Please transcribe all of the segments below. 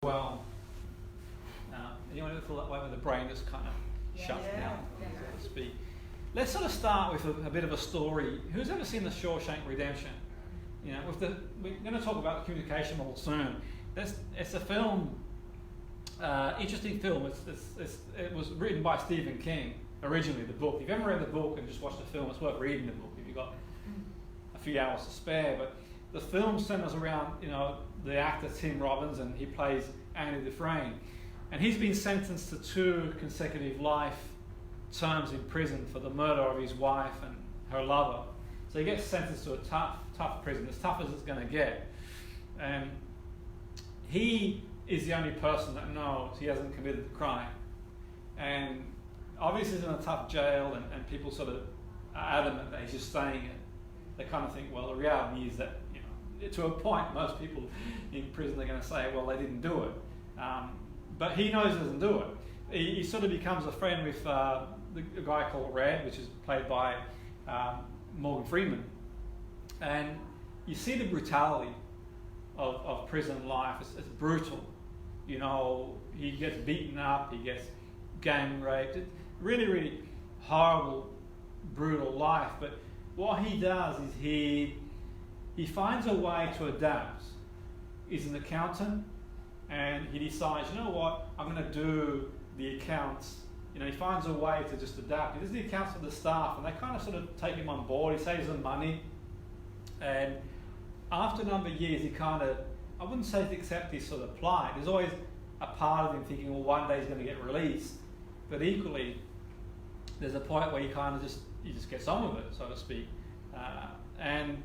Well, anyone ever feel that way when the brain just kind of shuts down, so to speak? Let's sort of start with a bit of a story. Who's ever seen The Shawshank Redemption? You know, we're going to talk about the communication model soon. It's a film, interesting film. It was written by Stephen King originally. The book. If you've ever read the book and just watched the film, it's worth reading the book if you've got a few hours to spare. But the film centers around, the actor Tim Robbins, and he plays Andy Dufresne, and he's been sentenced to 2 consecutive life terms in prison for the murder of his wife and her lover. So he gets sentenced to a tough prison, as tough as it's going to get. And he is the only person that knows he hasn't committed the crime. And obviously he's in a tough jail, and people sort of are adamant that he's just staying in. They kind of think, well, the reality is that, to a point, most people in prison are going to say, well, they didn't do it. But he knows he doesn't do it. He sort of becomes a friend with a guy called Red, which is played by Morgan Freeman. And you see the brutality of prison life. It's brutal. He gets beaten up, he gets gang raped. It's really, really horrible, brutal life. But what he does is he finds a way to adapt. He's an accountant, and he decides, you know what, I'm going to do the accounts. He finds a way to just adapt. He does the accounts for the staff, and they kind of sort of take him on board. He saves them money. And after a number of years, he kind of, I wouldn't say he accepts his sort of plight. There's always a part of him thinking, well, one day he's going to get released. But equally, there's a point where he just gets on with it, so to speak. And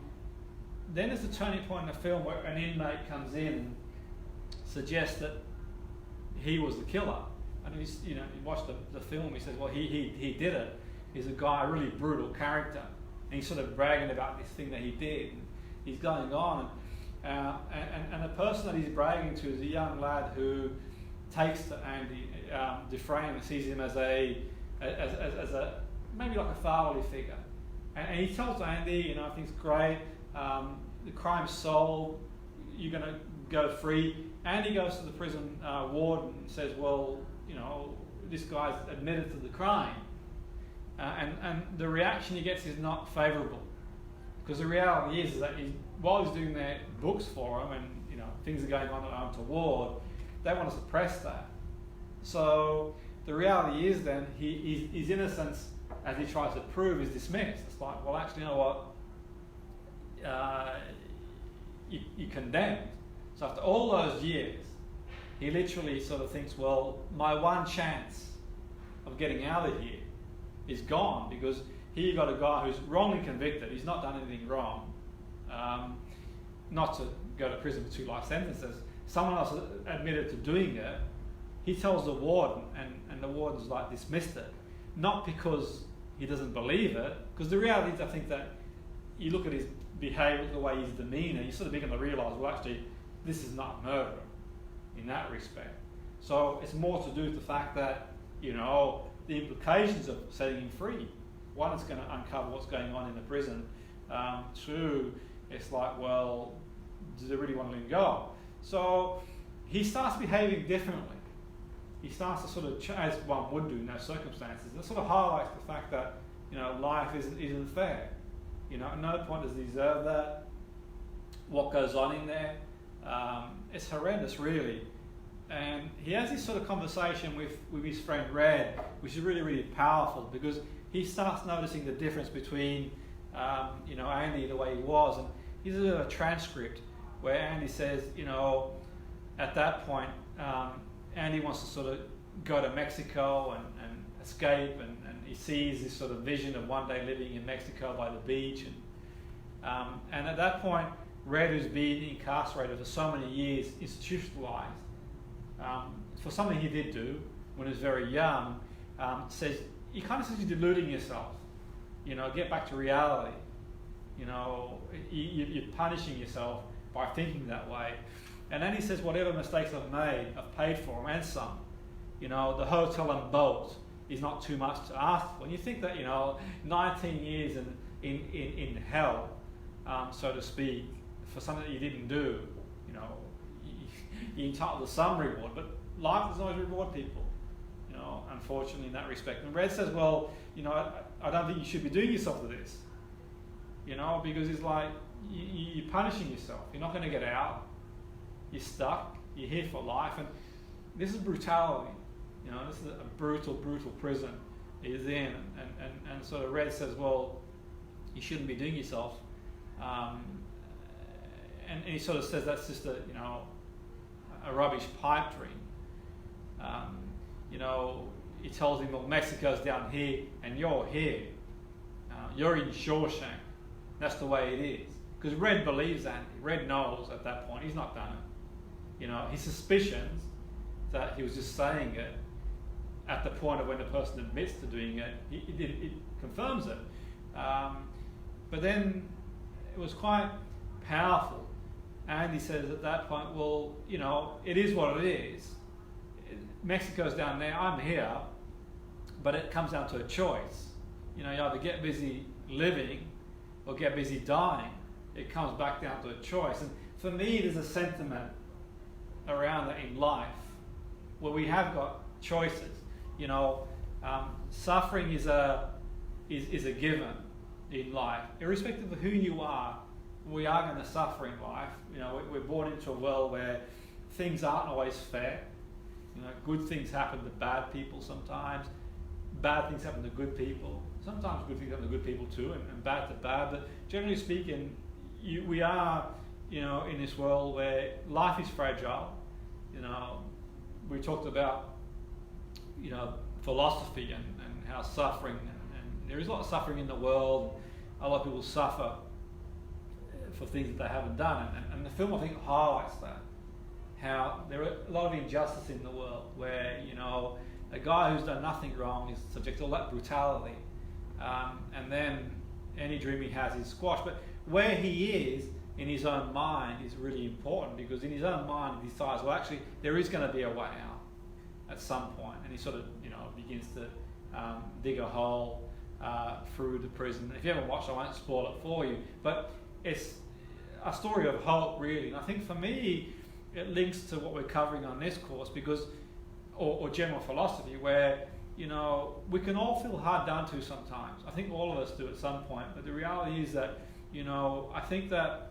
then there's a turning point in the film where an inmate comes in and suggests that he was the killer. And you watch the film, he says, well, he did it. He's a guy, a really brutal character. And he's sort of bragging about this thing that he did. And he's going on. And the person that he's bragging to is a young lad who takes to Andy Dufresne and sees him as a maybe like a fatherly figure. And he tells Andy, everything's great. The crime's solved, you're going to go free. Andy goes to the prison warden and says, well, this guy's admitted to the crime. And the reaction he gets is not favourable. Because the reality is that while he's doing their books for him and things are going on untoward, they want to suppress that. So the reality is then his innocence, as he tries to prove, is dismissed. It's like, well, actually, you know what? You're condemned. So after all those years, he literally sort of thinks, well, my one chance of getting out of here is gone, because here you've got a guy who's wrongly convicted. He's not done anything wrong. Not to go to prison for 2 life sentences. Someone else admitted to doing it. He tells the warden, and the warden's like dismissed it. Not because he doesn't believe it, because the reality is, I think that you look at his behaviour, the way his demeanour, you sort of begin to realise, well, actually, this is not murder in that respect. So it's more to do with the fact that, the implications of setting him free. One, it's going to uncover what's going on in the prison. 2, it's like, well, do they really want to let him go? So he starts behaving differently. He starts to sort of, as one would do in those circumstances, it sort of highlights the fact that, life isn't fair. At no point does he deserve that. What goes on in there, it's horrendous, really. And he has this sort of conversation with his friend Red, which is really, really powerful, because he starts noticing the difference between, Andy, the way he was. And here's a transcript where Andy says, at that point, Andy wants to sort of go to Mexico and escape, and he sees this sort of vision of one day living in Mexico by the beach. And at that point, Red, who's been incarcerated for so many years, institutionalized, for something he did do when he was very young, says, he kind of says you're deluding yourself. Get back to reality. You're punishing yourself by thinking that way. And then he says, whatever mistakes I've made, I've paid for them, and some. The hotel and boat is not too much to ask for. And you think that, 19 years in hell, so to speak, for something that you didn't do, you're entitled to some reward, but life doesn't always reward people, you know, unfortunately in that respect. And Red says, well, you know, I don't think you should be doing yourself to this, you know, because it's like you're punishing yourself. You're not going to get out. You're stuck. You're here for life. And this is brutality. You know, this is a brutal, brutal prison he's in. And sort of Red says, well, you shouldn't be doing yourself. And he sort of says that's just a, you know, a rubbish pipe dream. You know, he tells him, well, Mexico's down here and you're here. You're in Shawshank. That's the way it is. Because Red believes that. Red knows at that point he's not done it. You know, his suspicions that he was just saying it at the point of when the person admits to doing it, it confirms it. But then it was quite powerful. And he says at that point, well, you know, it is what it is. Mexico's down there, I'm here, but it comes down to a choice. You know, you either get busy living or get busy dying. It comes back down to a choice. And for me, there's a sentiment around that in life where we have got choices. You know, suffering is a given in life. Irrespective of who you are, we are going to suffer in life. You know, we're born into a world where things aren't always fair. You know, good things happen to bad people sometimes. Bad things happen to good people. Sometimes good things happen to good people too, and bad to bad. But generally speaking, we are, you know, in this world where life is fragile. You know, we talked about, you know, philosophy and how suffering, and there is a lot of suffering in the world. A lot of people suffer for things that they haven't done, and the film, I think, highlights that. How there are a lot of injustice in the world where, you know, a guy who's done nothing wrong is subject to all that brutality, and then any dream he has is squashed. But where he is in his own mind is really important, because in his own mind he decides, well, actually there is going to be a way out at some point, and he sort of, you know, begins to dig a hole through the prison. And if you haven't watched, I won't spoil it for you, but it's a story of hope, really. And I think for me it links to what we're covering on this course, because or general philosophy, where, you know, we can all feel hard done to sometimes. I think all of us do at some point, but the reality is that, you know, I think that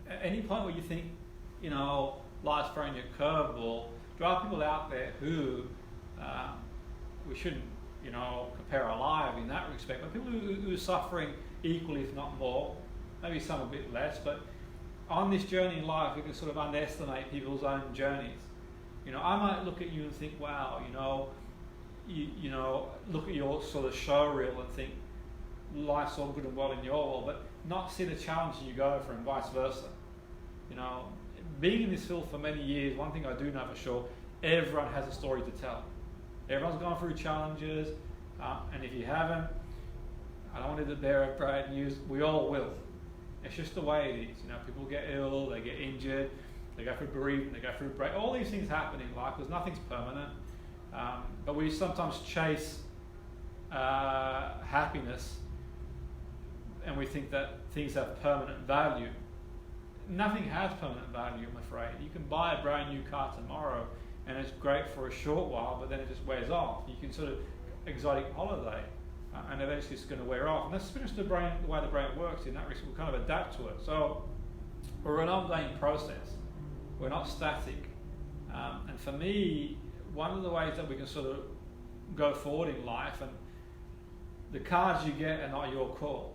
at any point where you think, you know, life's throwing you a curveball, there are people out there who we shouldn't, you know, compare our lives in that respect, but people who are suffering equally, if not more, maybe some a bit less, but on this journey in life, we can sort of underestimate people's own journeys. You know, I might look at you and think, wow, you know, you know, look at your sort of show reel and think life's all good and well in your world, but not see the challenge you go through, and vice versa. You know, being in this field for many years, one thing I do know for sure, everyone has a story to tell. Everyone's gone through challenges, and if you haven't, I don't want to bear of bad news, we all will. It's just the way it is. You know, people get ill, they get injured, they go through bereavement, they go through break. All these things happen in life because nothing's permanent. But we sometimes chase happiness, and we think that things have permanent value. Nothing has permanent value, I'm afraid. You can buy a brand new car tomorrow, and it's great for a short while, but then it just wears off. You can sort of exotic holiday, and eventually it's going to wear off. And that's just the way the brain works. In that respect, we kind of adapt to it. So we're an ongoing process. We're not static. And for me, one of the ways that we can sort of go forward in life, and the cards you get are not your call.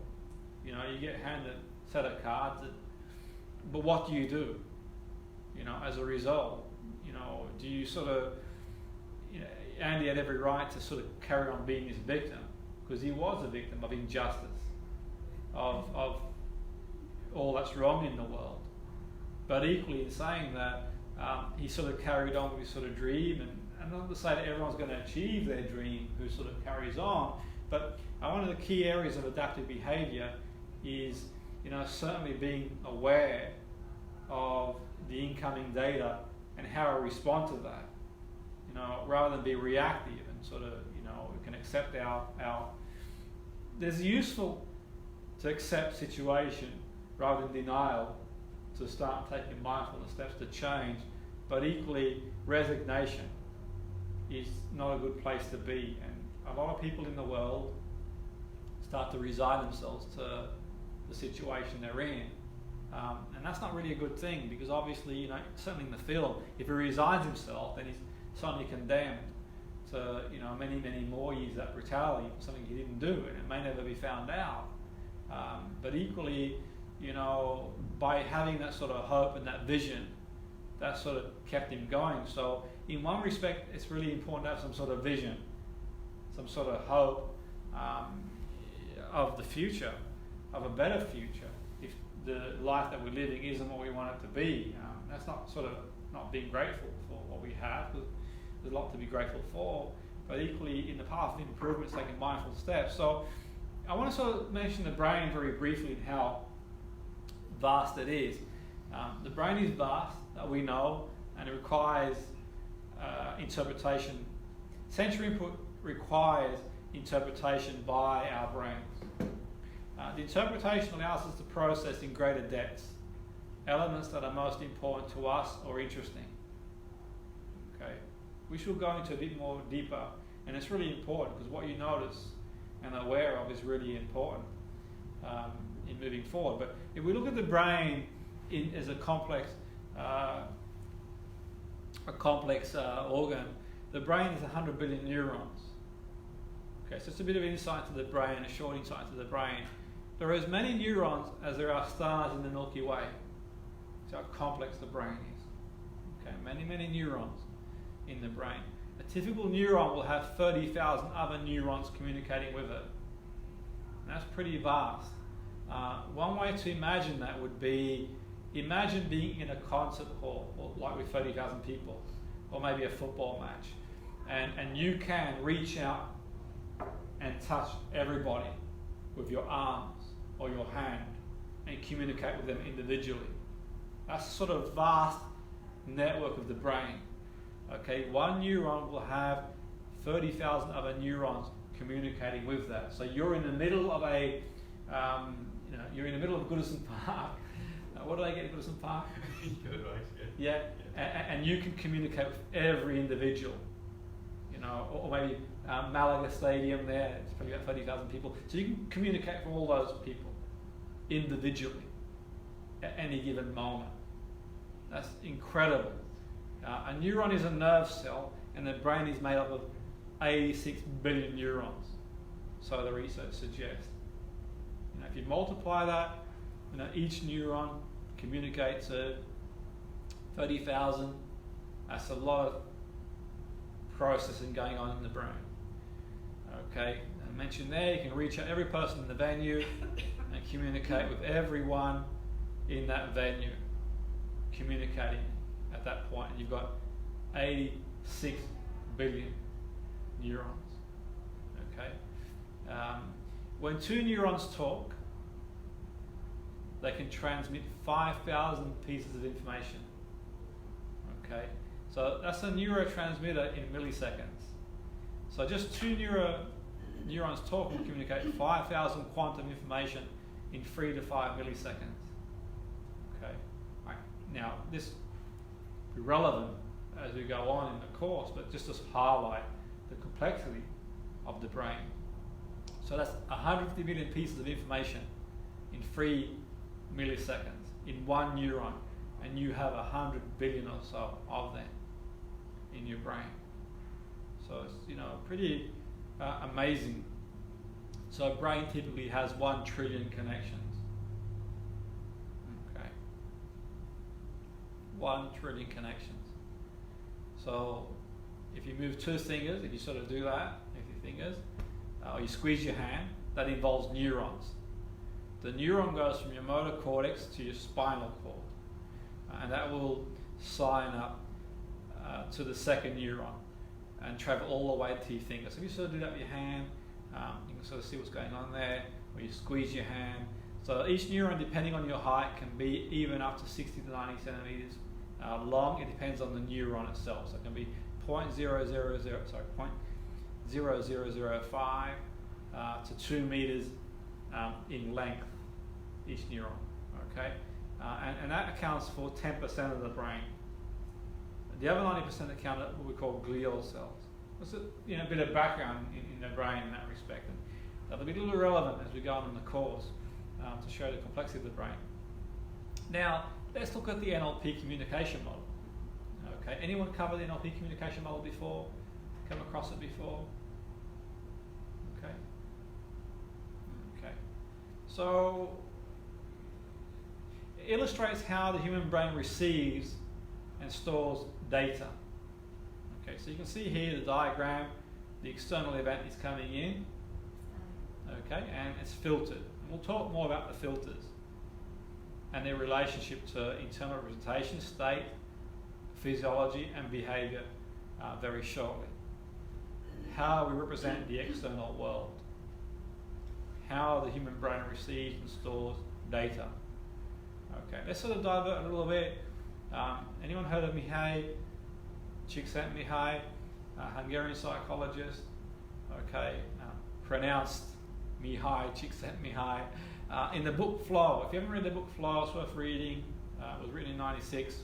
You know, you get handed a set of cards, but what do you do? You know, as a result, you know, do you sort of, you know, Andy had every right to sort of carry on being his victim, because he was a victim of injustice, of all that's wrong in the world. But equally, in saying that, he sort of carried on with his sort of dream, and not to say that everyone's going to achieve their dream who sort of carries on, but one of the key areas of adaptive behaviour is, you know, certainly being aware of the incoming data and how I respond to that. You know, rather than be reactive and sort of, you know, we can accept our there's useful to accept situation rather than denial to start taking mindfulness steps to change, but equally resignation is not a good place to be, and a lot of people in the world start to resign themselves to the situation they're in, and that's not really a good thing, because obviously, certainly in the film, if he resigns himself, then he's suddenly condemned to many more years of that brutality for something he didn't do, and it may never be found out. But equally, by having that sort of hope and that vision, that sort of kept him going. So in one respect, it's really important to have some sort of vision, some sort of hope of the future, of a better future. If the life that we're living isn't what we want it to be, that's not sort of not being grateful for what we have, because there's a lot to be grateful for, but equally in the path of improvement, it's taking mindful steps. So I want to sort of mention the brain very briefly and how vast it is. The brain is vast, we know, and it requires interpretation. Sensory input requires interpretation by our brains. The interpretation allows us to process in greater depths elements that are most important to us or interesting. Okay, we should go into a bit more deeper, and it's really important because what you notice and are aware of is really important in moving forward. But if we look at the brain as a complex organ, the brain is 100 billion neurons. Okay, so it's a bit of insight to the brain, a short insight to the brain. There are as many neurons as there are stars in the Milky Way. That's how complex the brain is. Okay, many neurons in the brain. A typical neuron will have 30,000 other neurons communicating with it. And that's pretty vast. One way to imagine that would be, imagine being in a concert hall, or like with 30,000 people, or maybe a football match, and you can reach out and touch everybody with your arms or your hand and communicate with them individually. That's a sort of vast network of the brain. Okay, one neuron will have 30,000 other neurons communicating with that. So you're in the middle of you're in the middle of Goodison Park. What do they get at Goodison Park? Yeah, and you can communicate with every individual. Or maybe Malaga Stadium there, it's probably about 30,000 people. So you can communicate with all those people individually at any given moment. That's incredible. A neuron is a nerve cell, and the brain is made up of 86 billion neurons, so the research suggests. If you multiply that, each neuron communicates at 30,000. That's a lot of processing going on in the brain. Okay, I mentioned there, you can reach out every person in the venue and communicate with everyone in that venue, communicating at that point. And you've got 86 billion neurons. Okay, when two neurons talk, they can transmit 5,000 pieces of information. Okay, so that's a neurotransmitter in milliseconds. So just two neurons talk and communicate 5,000 quantum information in 3 to 5 milliseconds. Okay, right. Now this will be relevant as we go on in the course, but just to highlight the complexity of the brain. So that's 150 million pieces of information in 3 milliseconds in one neuron, and you have 100 billion or so of them in your brain. So it's pretty amazing. So a brain typically has 1 trillion connections. Okay, 1 trillion connections. So if you move 2 fingers, if you sort of do that with your fingers, or you squeeze your hand, that involves neurons. The neuron goes from your motor cortex to your spinal cord, and that will sign up to the second neuron and travel all the way to your finger. So if you sort of do that with your hand, you can sort of see what's going on there, or you squeeze your hand. So each neuron, depending on your height, can be even up to 60 to 90 centimeters long. It depends on the neuron itself. So it can be 0.0005 to 2 meters in length, each neuron. Okay, and that accounts for 10% of the brain. The other 90% account of what we call glial cells. There's a bit of background in the brain in that respect. And that'll be a little irrelevant as we go on in the course to show the complexity of the brain. Now, let's look at the NLP communication model. Okay, anyone covered the NLP communication model before? Come across it before? Okay. Okay. So, it illustrates how the human brain receives and stores data. Okay, so you can see here the diagram, the external event is coming in, okay, and it's filtered. And we'll talk more about the filters and their relationship to internal representation, state, physiology and behavior very shortly. How we represent the external world. How the human brain receives and stores data. Okay, let's sort of divert a little bit. Anyone heard of Mihai Csikszentmihalyi, Hungarian psychologist? Okay, pronounced Mihai Csikszentmihalyi. In the book Flow, if you haven't read the book Flow, it's worth reading. It was written in '96.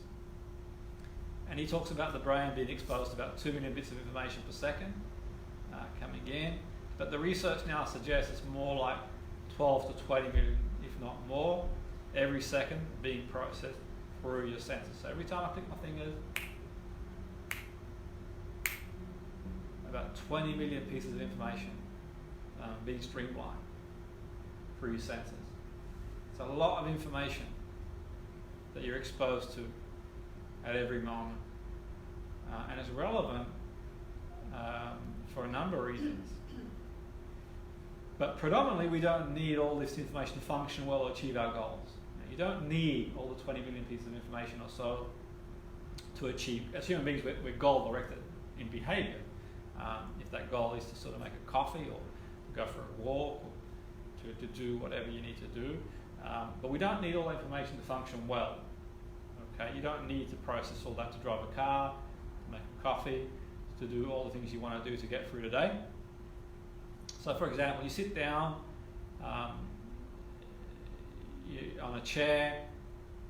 And he talks about the brain being exposed to about 2 million bits of information per second coming in. But the research now suggests it's more like 12 to 20 million, if not more, every second being processed through your senses. So every time I click my fingers, about 20 million pieces of information being streamlined through your senses. It's a lot of information that you're exposed to at every moment. And it's relevant for a number of reasons. But predominantly, we don't need all this information to function well or achieve our goals. You don't need all the 20 million pieces of information or so to achieve. As human beings, we're goal-directed in behavior. If that goal is to sort of make a coffee or go for a walk or to do whatever you need to do. But we don't need all that information to function well. Okay? You don't need to process all that to drive a car, to make a coffee, to do all the things you want to do to get through the day. So, for example, you sit down on a chair,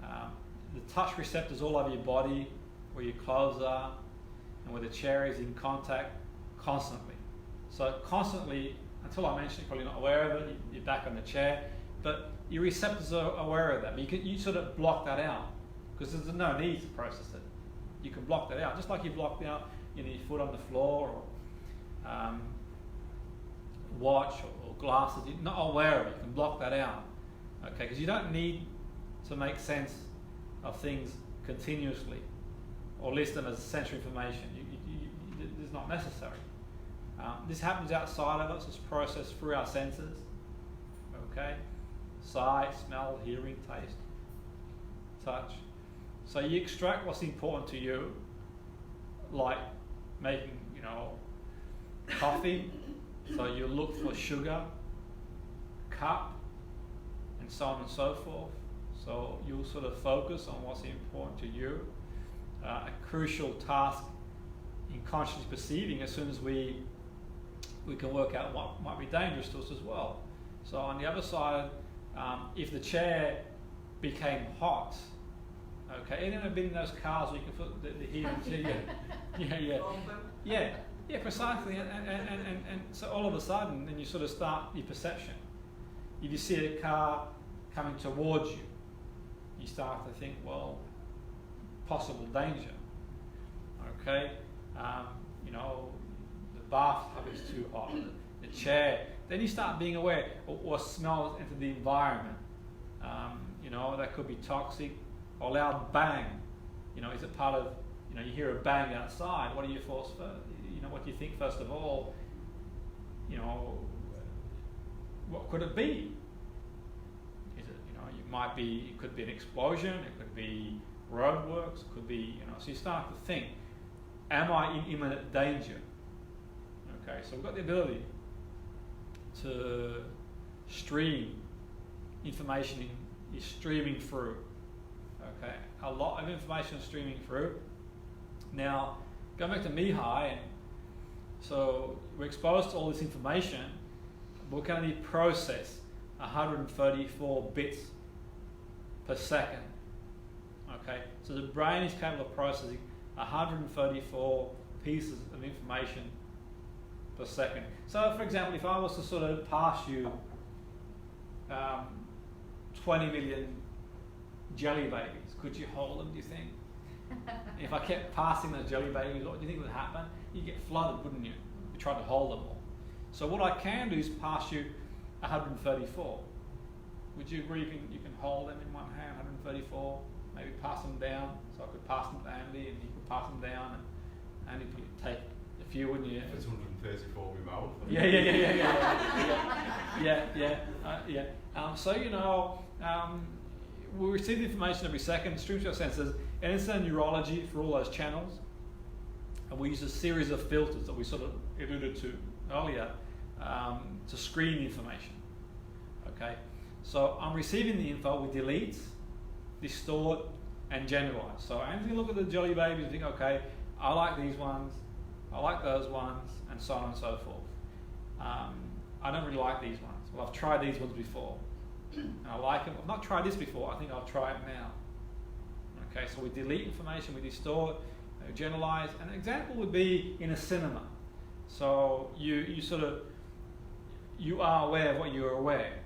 the touch receptors all over your body, where your clothes are, and where the chair is in contact constantly. So constantly, until I mentioned, you're probably not aware of it, you're back on the chair, but your receptors are aware of that, but you sort of block that out, because there's no need to process it. You can block that out, just like you blocked out your foot on the floor, or watch or glasses. You're not aware of it, you can block that out. Okay, because you don't need to make sense of things continuously or list them as sensory information. It's not necessary. This happens outside of us. It's processed through our senses. Okay, sight, smell, hearing, taste, touch. So you extract what's important to you, like making, coffee. So you look for sugar, cup, and so on and so forth. So you'll sort of focus on what's important to you. A crucial task in consciously perceiving, as soon as we can work out what might be dangerous to us as well. So on the other side, if the chair became hot, okay, anyone been in those cars where you can put the heat into yeah, precisely, and so all of a sudden, then you sort of start your perception. If you see a car coming towards you, you start to think, well, possible danger. Okay, the bathtub is too hot, the chair. Then you start being aware, or smells enter the environment. That could be toxic, or loud bang. Is it part of? You hear a bang outside. What are your thoughts first? What do you think first of all? What could it be? Is it? It could be an explosion. It could be roadworks. It could be. So you start to think, am I in imminent danger? Okay, so we've got the ability to stream information is streaming through. Okay, a lot of information is streaming through. Now, going back to Mihai, so we're exposed to all this information, but we can only process 134 bits per second Okay, so the brain is capable of processing 134 pieces of information per second. So, for example, if I was to sort of pass you 20 million jelly babies, could you hold them, do you think? If I kept passing those jelly babies, what do you think would happen? You'd get flooded, wouldn't you? You try to hold them all. So what I can do is pass you 134. Would you agree you can hold them in one hand, 134? Maybe pass them down, so I could pass them to Andy and he could pass them down, and Andy could take a few, wouldn't you? If it's 134 we mouth. Yeah. So, you know, we receive the information every second, streams to our sensors, and it's neurology for all those channels. And we use a series of filters that we sort of alluded to earlier to screen the information. Okay, so I'm receiving the info, we delete, distort, and generalize. So as you look at the jelly babies, you think, okay, I like these ones, I like those ones, and so on and so forth. I don't really like these ones. Well, I've tried these ones before, and I like them. I've not tried this before, I think I'll try it now. Okay, so we delete information, we distort, generalize. An example would be in a cinema. So you are aware of what you're aware.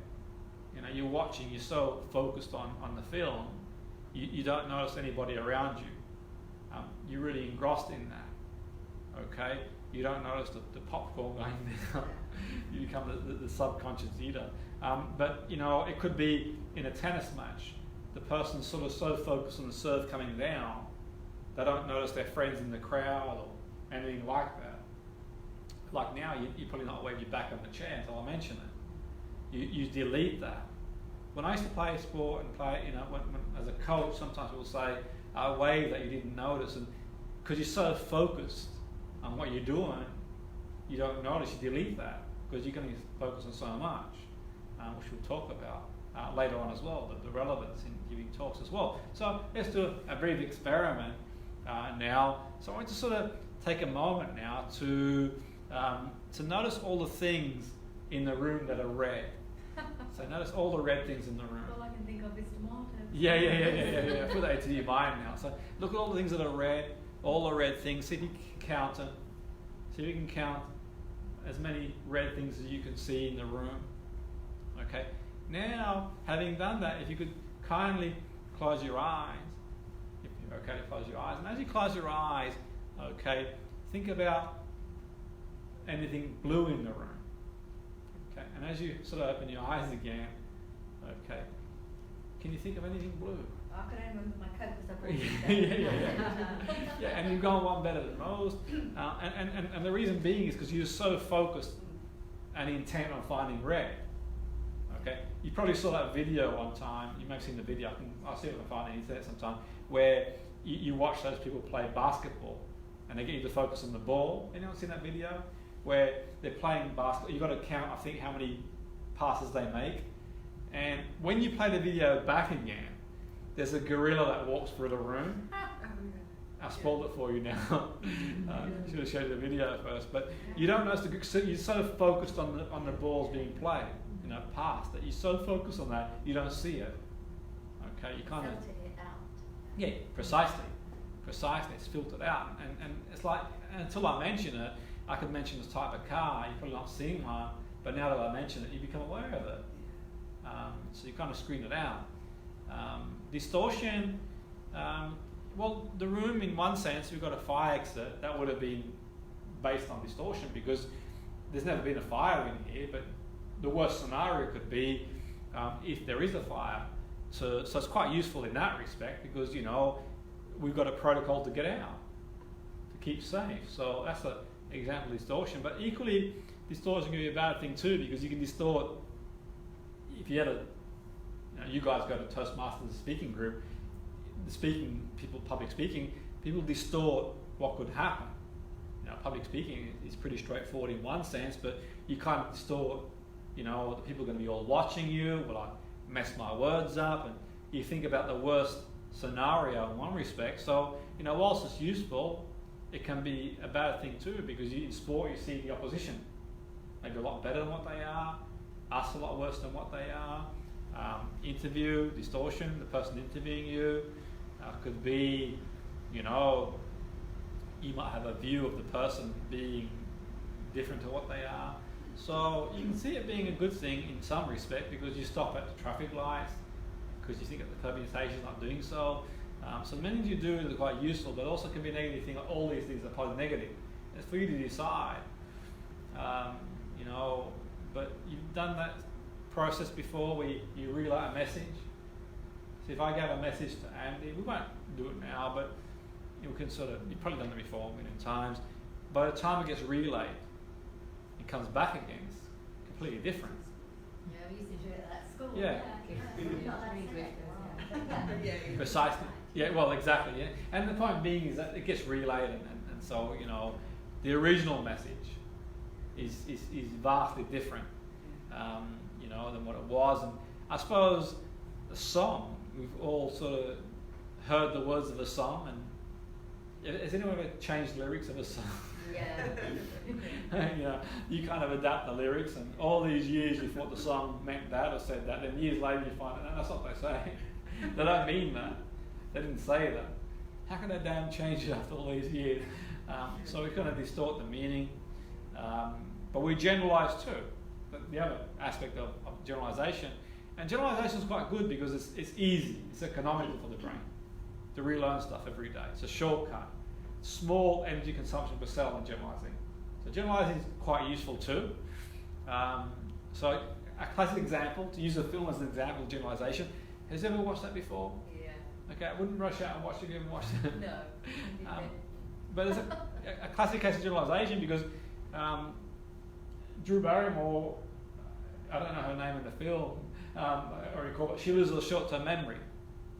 You know, you're watching, you're so focused on the film, you don't notice anybody around you. You're really engrossed in that. Okay? You don't notice the popcorn going down. You become the subconscious eater. But, you know, it could be in a tennis match. The person's sort of so focused on the serve coming down, they don't notice their friends in the crowd or anything like that. Like now, you probably not wave your back on the chair until I mention it. You delete that. When I used to play sport and play, you know, when as a coach, sometimes we'll say, a wave that you didn't notice, and because you're so focused on what you're doing, you don't notice, you delete that, because you're going to focus on so much, which we'll talk about later on as well, the relevance in giving talks as well. So let's do a brief experiment now. So I want to sort of take a moment now to notice all the things in the room that are red. So notice all the red things in the room. All I can think of is tomatoes. Yeah. Put that into your mind now. So look at all the things that are red, all the red things. See if you can count them. See if you can count as many red things as you can see in the room. Okay. Now, having done that, if you could kindly close your eyes. If you're okay to close your eyes. And as you close your eyes, okay, think about anything blue in the room. Okay, and as you sort of open your eyes again, okay, can you think of anything blue? I can only remember my coat because I bought Yeah, and you've gone one better than most. And the reason being is because you're so focused and intent on finding red. Okay, you probably saw that video one time. You may have seen the video. I'll see if I can find it on the internet sometime, where you watch those people play basketball, and they get you to focus on the ball. Anyone seen that video? Where they're playing basketball, you've got to count, I think, how many passes they make. And when you play the video back again, there's a gorilla that walks through the room. I spoiled it for you now. Should have showed you the video first. But you don't notice, you're so focused on the balls being played, you know, passed, that you're so focused on that, you don't see it. Okay, you kind of... filtered it out. Yeah, precisely. It's filtered out. And it's like, until I mention it, I could mention this type of car, you've probably not seen one, but now that I mention it, you become aware of it. So you kind of screen it out. Distortion, well, the room in one sense, we've got a fire exit, that would have been based on distortion because there's never been a fire in here, but the worst scenario could be if there is a fire. So it's quite useful in that respect because, you know, we've got a protocol to get out, to keep safe. So that's an example of distortion. But equally, distortion can be a bad thing too because you can distort, if you had you guys go to Toastmasters speaking group, public speaking, people distort what could happen. You know, public speaking is pretty straightforward in one sense, but you kind of distort, you know, the people are going to be all watching you, will I mess my words up? And you think about the worst scenario in one respect. So, you know, whilst it's useful, it can be a bad thing too, because in sport you see the opposition. Maybe a lot better than what they are, us a lot worse than what they are. Interview, distortion, the person interviewing you. Could be, you know, you might have a view of the person being different to what they are. So you can see it being a good thing in some respect because you stop at the traffic lights because you think that the permutation is not doing so. So many things you do that are quite useful, but also can be a negative thing. All these things are probably negative. It's for you to decide. You know, but you've done that process before where you relay a message. So if I gave a message to Andy, we won't do it now, but you can you've probably done it before a million times. By the time it gets relayed, it comes back again. It's completely different. Yeah, we used to do it at school. Yeah. Yeah. Precisely. Yeah, well, exactly, yeah. And the point being is that it gets relayed, and so, you know, the original message is vastly different, you know, than what it was. And I suppose the song, we've all sort of heard the words of a song, and has anyone ever changed lyrics of a song? Yeah. You know, you kind of adapt the lyrics, and all these years you thought the song meant that or said that, and years later you find, no, that's not what they say. They don't mean that. They didn't say that. How can they damn change it after all these years? So we kind of distort the meaning, but we generalize too. The other aspect of generalization, and generalization is quite good because it's easy, it's economical for the brain to relearn stuff every day. It's a shortcut. Small energy consumption per cell in generalizing. So generalizing is quite useful too. So a classic example, to use a film as an example of generalization, has you ever watched that before? Yeah. Okay, I wouldn't rush out and watch it if you haven't watched it. No. But it's a classic case of generalization because Drew Barrymore, I don't know her name in the film, or recall, but she loses a short-term memory.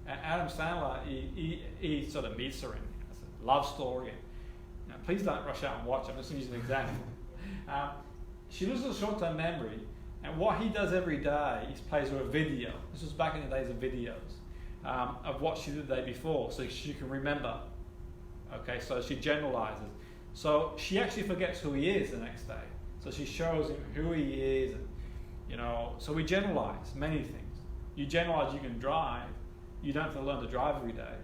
And Adam Sandler, he sort of meets her in a love story. And, you know, please don't rush out and watch it. I'm just going to use an example. She loses a short-term memory, and what he does every day is plays her a video. This was back in the days of videos of what she did the day before, so she can remember. Okay, so she generalizes. So she actually forgets who he is the next day. So she shows him who he is, and, you know. So we generalize many things. You generalize you can drive. You don't have to learn to drive every day.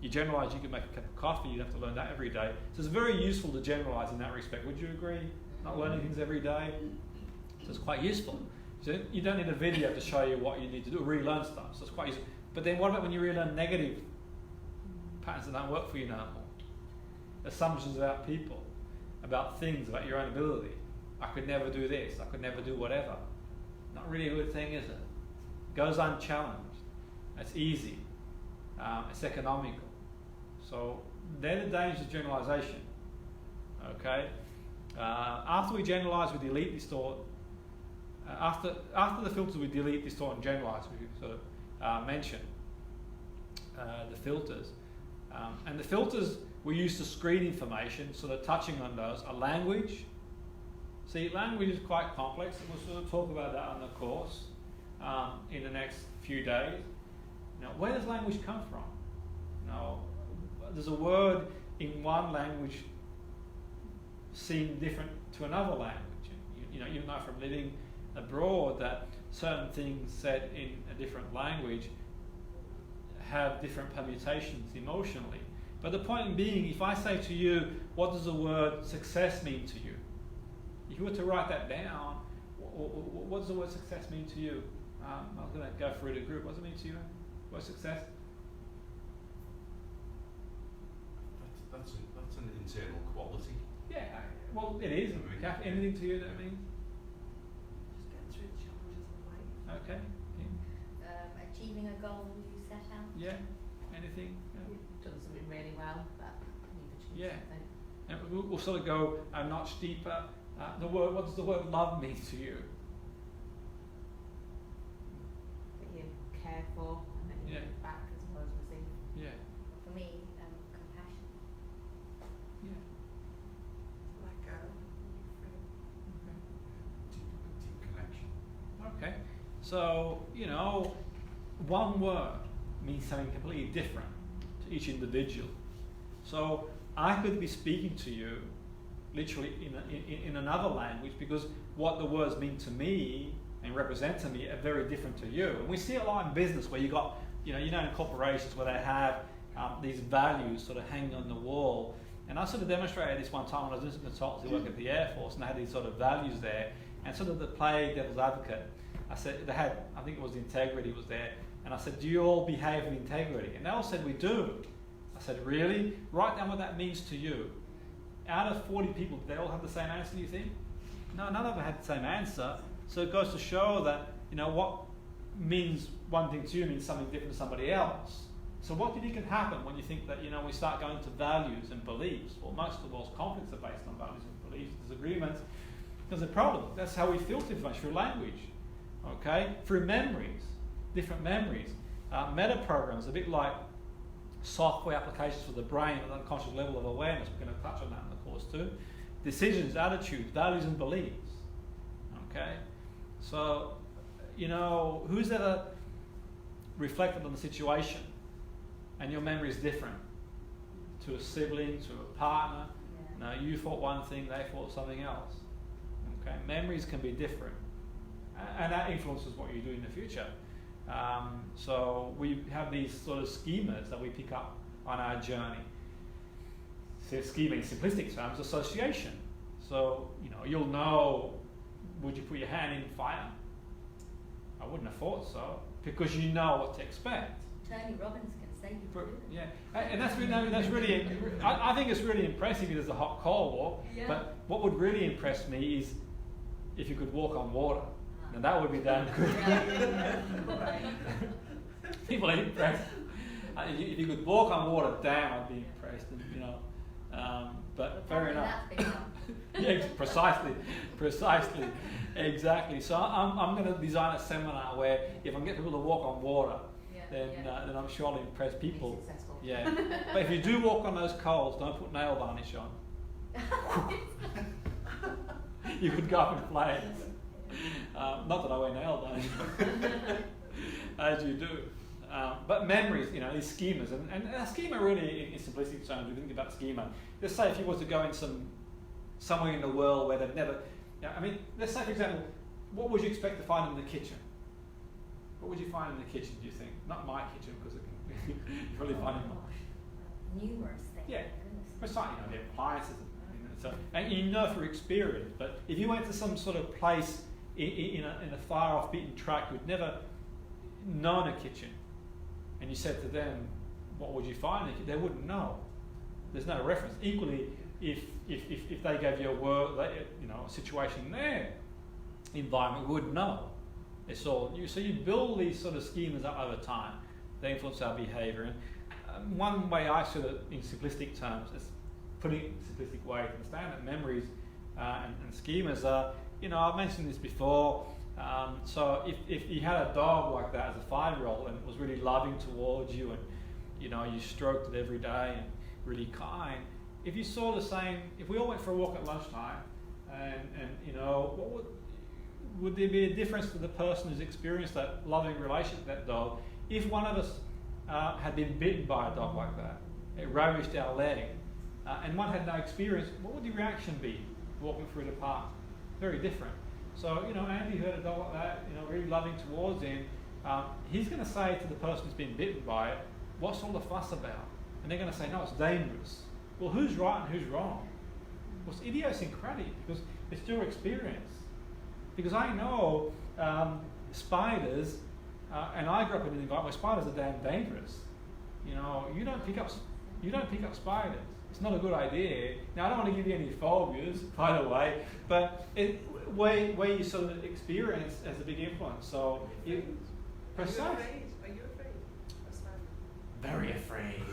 You generalize you can make a cup of coffee. You don't have to learn that every day. So it's very useful to generalize in that respect. Would you agree? Not learning things every day. So it's quite useful. So you don't need a video to show you what you need to do, relearn stuff. So it's quite useful. But then what about when you relearn negative patterns that don't work for you no more? Assumptions about people, about things, about your own ability. I could never do this. I could never do whatever. Not really a good thing, is it? Goes unchallenged. It's easy. It's economical. So they're the dangers of generalization. Okay. After we generalize, we delete, distort. After the filters, we delete, distort, and generalize. We sort of mention the filters, and the filters we use to screen information. Sort of touching on those are language. See, language is quite complex, and we'll sort of talk about that on the course in the next few days. Now, where does language come from? Now, does a word in one language seem different to another language? You know from living abroad that certain things said in a different language have different permutations emotionally. But the point being, if I say to you, what does the word success mean to you? If you were to write that down, what does the word success mean to you? I'm going to go through the group. What does it mean to you? What's success? That's an internal quality. Yeah, well, it is. Anything to you that means? Just get through the challenges of life. Okay. Achieving a goal you set out. Yeah. Anything? You've done something really well, but you've achieved something. And we'll sort of go a notch deeper. What does the word love mean to you? That you care for and that you give back as well as receive. Yeah. For me, compassion. Yeah. Let go. Deep connection. Okay. So, you know, one word means something completely different to each individual. So I could be speaking to you literally in another language because what the words mean to me and represent to me are very different to you. And we see a lot in business where you got, in corporations where they have, these values sort of hanging on the wall. And I sort of demonstrated this one time when I was doing some consultancy work at the Air Force, and they had these sort of values there, and sort of to play devil's advocate, I said, they had, I think it was integrity was there, and I said, do you all behave with integrity? And they all said, we do. I said, really? Write down what that means to you. Out of 40 people, did they all have the same answer, do you think? No, none of them had the same answer. So it goes to show that, what means one thing to you means something different to somebody else. So what do you think can happen when you think that, we start going to values and beliefs? Well, most of the world's conflicts are based on values and beliefs, disagreements. There's a problem. That's how we filter information, through language, okay? Through memories, different memories. Meta programs, a bit like software applications for the brain at an unconscious level of awareness. We're going to touch on that in the course too. Decisions, attitudes, values and beliefs, okay? So, who's ever reflected on the situation and your memory is different to a sibling, to a partner? No, you thought one thing, they thought something else. Okay, memories can be different, and that influences what you do in the future. So we have these sort of schemas that we pick up on our journey. So schema in simplistic terms, association. So you'll know. Would you put your hand in fire? I wouldn't have thought so, because you know what to expect. Tony Robbins can say you do. Yeah, and that's really. I think it's really impressive. There's a hot coal walk, but what would really impress me is if you could walk on water. Now that would be damn good. People are impressed. If you could walk on water, damn, I'd be impressed. And, but fair enough. Yeah, precisely, exactly. So I'm going to design a seminar where if I can get people to walk on water, then I'm sure I'll impress people. Yeah, but if you do walk on those coals, don't put nail varnish on. You could go up in flames. Not that I wear nail varnish, as you do. But memories, these schemas, and a schema really, in simplistic terms, we think about schema. Let's say if you were to go in somewhere in the world where they've never, let's say for example, what would you expect to find in the kitchen? What would you find in the kitchen, do you think? Not my kitchen, because you probably find it numerous things. Yeah, it's like, the appliances, and through experience. But if you went to some sort of place in a far off beaten track who'd never known a kitchen, and you said to them, what would you find? They wouldn't know. There's no reference. Equally, if they gave you a word, a situation in their environment, would know. It's all you. So you build these sort of schemas up over time. They influence our behaviour. And one way I see it in simplistic terms is putting it in a simplistic way to understand that memories and schemas are. I've mentioned this before. So if you had a dog like that as a 5-year-old and it was really loving towards you, and you stroked it every day and really kind, if you saw the same, if we all went for a walk at lunchtime, and what would there be a difference to the person who's experienced that loving relationship with that dog if one of us had been bitten by a dog like that? It ravaged our leg, and one had no experience. What would the reaction be walking through the park? Very different. So, Andy heard a dog like that, really loving towards him. He's going to say to the person who's been bitten by it, what's all the fuss about? And they're going to say, no, it's dangerous. Well, who's right and who's wrong? Well, it's idiosyncratic because it's your experience. Because I know spiders, and I grew up in an environment where spiders are damn dangerous. You don't pick up spiders. It's not a good idea. Now, I don't want to give you any phobias, by the way, but where you sort of experience has a big influence. So, precise. Are you afraid of spiders? Very afraid.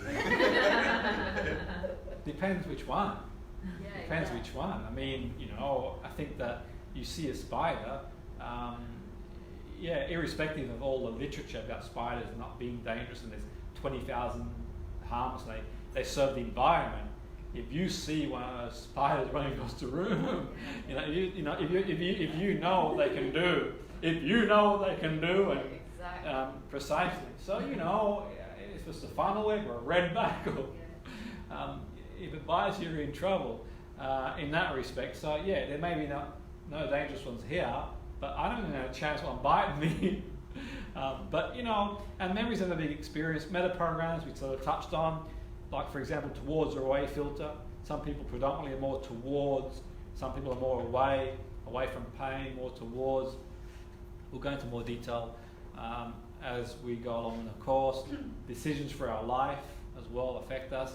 Depends which one. Depends which one. I think that you see a spider, irrespective of all the literature about spiders not being dangerous and there's 20,000 harms they serve the environment. If you see one of those spiders running across the room, if you know what they can do, and Exactly. precisely. So if it's a funnel web or a redback, or if it bites you, you're in trouble in that respect. So there may be no dangerous ones here, but I don't have a chance of one biting me. But and memories of a big experience. Meta programs we sort of touched on, like for example, towards or away filter. Some people predominantly are more towards. Some people are more away from pain, more towards. We'll go into more detail as we go along in the course. Decisions for our life as well affect us.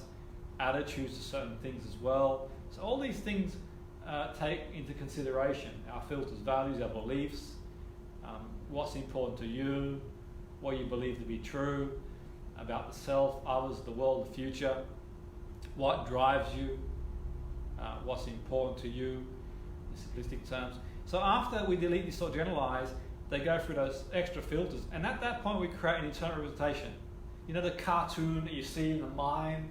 Attitudes to certain things as well. So all these things take into consideration our filters, values, our beliefs, what's important to you, what you believe to be true about the self, others, the world, the future, what drives you, what's important to you, in simplistic terms. So after we delete this or generalize, they go through those extra filters, and at that point we create an internal representation. You know the cartoon that you see in the mind,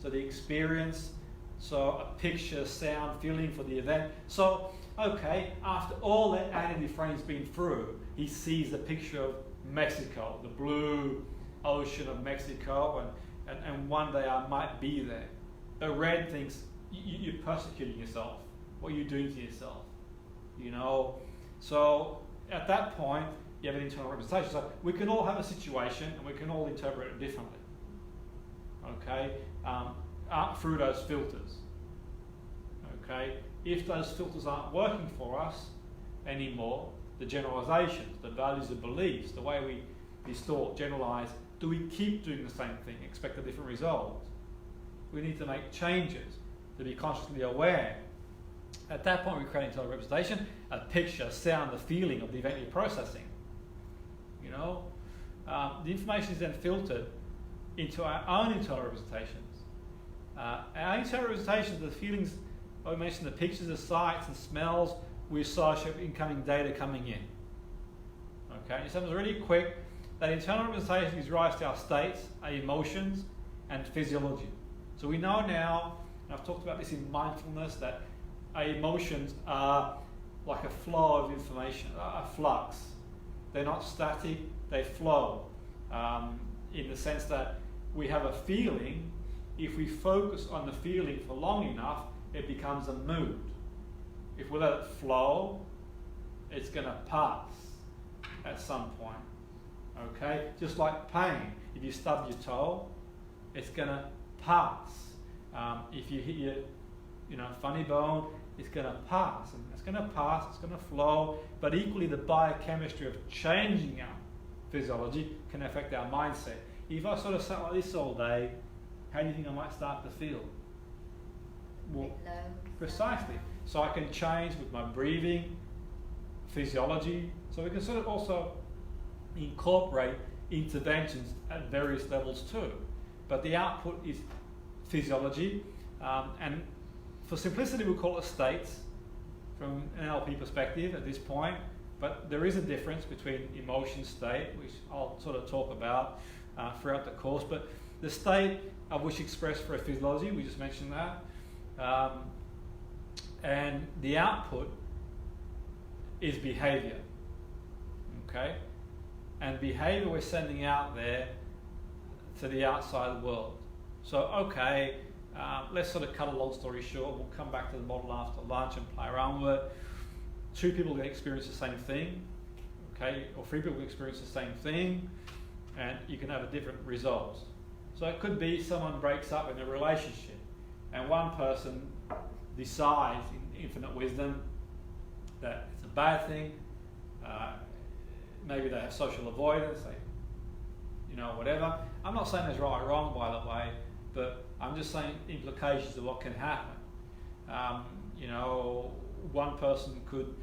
so the experience, so a picture, sound, feeling for the event. So, okay, after all that Andy Dufresne's been through, he sees the picture of Mexico, the blue ocean of Mexico, and one day I might be there. The red thinks you're persecuting yourself. What are you doing to yourself? So at that point, you have an internal representation. So we can all have a situation and we can all interpret it differently. Okay? Through those filters. Okay? If those filters aren't working for us anymore, the generalizations, the values and beliefs, the way we distort, generalize, do we keep doing the same thing, expect a different result? We need to make changes to be consciously aware. At that point, we create internal representation, a picture, sound, the feeling of the event you're processing. The information is then filtered into our own internal representations. Our internal representations, the feelings, I mentioned the pictures, the sights and smells, we associate with incoming data coming in. Okay, so it's really quick. That internal representation gives rise to our states, our emotions, and physiology. So we know now, and I've talked about this in mindfulness, that our emotions are like a flow of information, a flux. They're not static, they flow. In the sense that we have a feeling, if we focus on the feeling for long enough, it becomes a mood. If we let it flow, it's going to pass at some point. Okay? Just like pain. If you stub your toe, it's going to pass. If you hit your funny bone, it's going to pass. And it's going to pass, it's going to flow. But equally, the biochemistry of changing our physiology can affect our mindset. If I sort of sat like this all day, how do you think I might start to feel? Well, precisely. So I can change with my breathing, physiology. So we can sort of also incorporate interventions at various levels too. But the output is physiology. And for simplicity, we'll call it states from an NLP perspective at this point. But there is a difference between emotion state, which I'll sort of talk about throughout the course. But the state of which expressed for a physiology, we just mentioned that. And the output is behavior. Okay? And behavior we're sending out there to the outside world. So, okay, let's sort of cut a long story short. We'll come back to the model after lunch and play around with it. Two people can experience the same thing, okay, or three people can experience the same thing, and you can have a different result. So it could be someone breaks up in a relationship, and one person decides in infinite wisdom that it's a bad thing. Maybe they have social avoidance, whatever. I'm not saying there's right or wrong, by the way, but I'm just saying implications of what can happen. One person could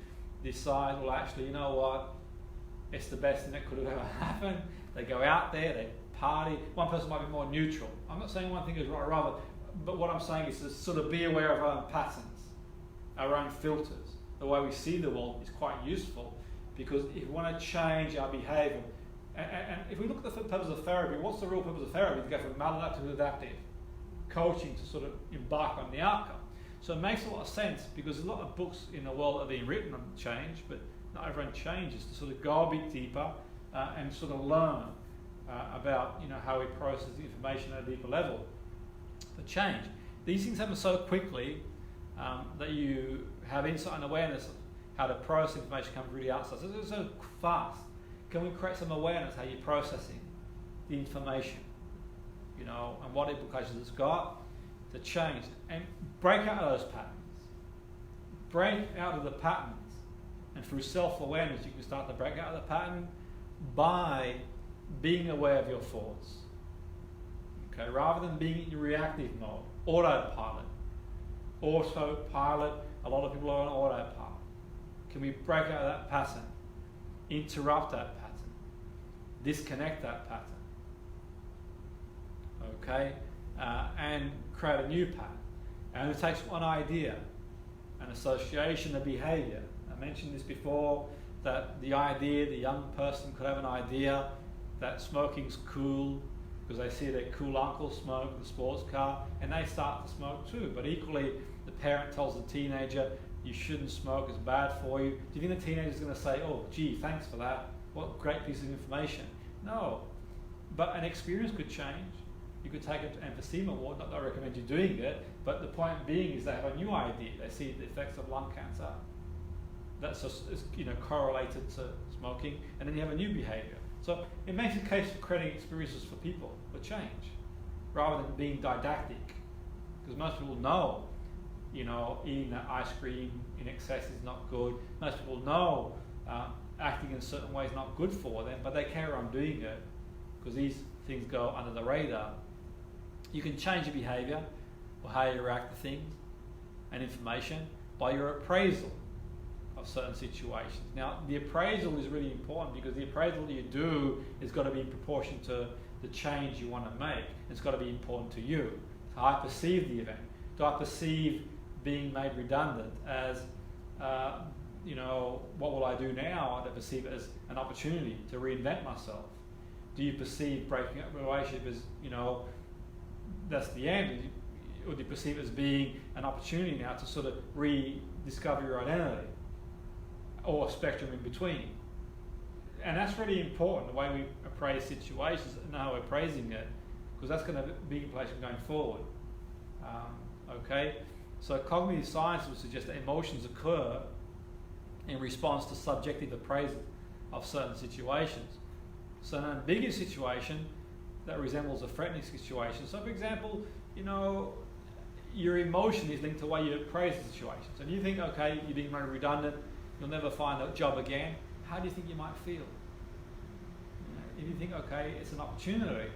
decide, well, actually, you know what? It's the best thing that could have ever happened. They go out there, they party. One person might be more neutral. I'm not saying one thing is right or wrong, but what I'm saying is to sort of be aware of our own patterns, our own filters. The way we see the world is quite useful, because if we want to change our behaviour, and if we look at the purpose of therapy, what's the real purpose of therapy? To go from maladaptive to adaptive. Coaching to sort of embark on the outcome. So it makes a lot of sense, because there's a lot of books in the world that are being written on change, but not everyone changes, to sort of go a bit deeper and sort of learn about how we process the information at a deeper level. The change. These things happen so quickly that you have insight and awareness of how to process information coming through the outside. So it's so fast. can we create some awareness how you're processing the information, you know, and what implications it's got to change and break out of those patterns. Break out of the patterns, and through self-awareness you can start to break out of the pattern by being aware of your thoughts. Okay, rather than being in reactive mode, autopilot. Autopilot, a lot of people are on autopilot. Can we break out of that pattern? Interrupt that pattern. Disconnect that pattern. Okay, and create a new pattern. And it takes one idea, an association, a behavior. I mentioned this before, that the idea, the young person could have an idea that smoking's cool because they see their cool uncle smoke in the sports car and they start to smoke too. But equally, the parent tells the teenager, you shouldn't smoke, it's bad for you. Do you think the teenager's going to say, oh, gee, thanks for that, what a great piece of information? No, but an experience could change. You could take an emphysema ward, not that I recommend you doing it, but the point being is they have a new idea. They see the effects of lung cancer. That's just, you know, correlated to smoking, and then you have a new behavior. So it makes a case for creating experiences for people for change, rather than being didactic. Because most people know, you know, eating that ice cream in excess is not good. Most people know acting in certain ways is not good for them, but they carry on doing it because these things go under the radar. You can change your behavior or how you react to things and information by your appraisal of certain situations. Now, the appraisal is really important because the appraisal that you do is got to be in proportion to the change you want to make. It's got to be important to you. So I perceive the event. Do I perceive being made redundant as, you know, what will I do now? I perceive it as an opportunity to reinvent myself. Do you perceive breaking up a relationship as, you know, that's the end? Or do you perceive it as being an opportunity now to sort of rediscover your identity? Or a spectrum in between. And that's really important, the way we appraise situations and how we're appraising it, because that's going to be a place going forward. Okay? So cognitive science would suggest that emotions occur in response to subjective appraisal of certain situations. So an ambiguous situation that resembles a threatening situation. So for example, you know, your emotion is linked to the way you appraise the situation. So if you think, okay, you're being made redundant, you'll never find a job again, how do you think you might feel? You know, if you think, okay, it's an opportunity,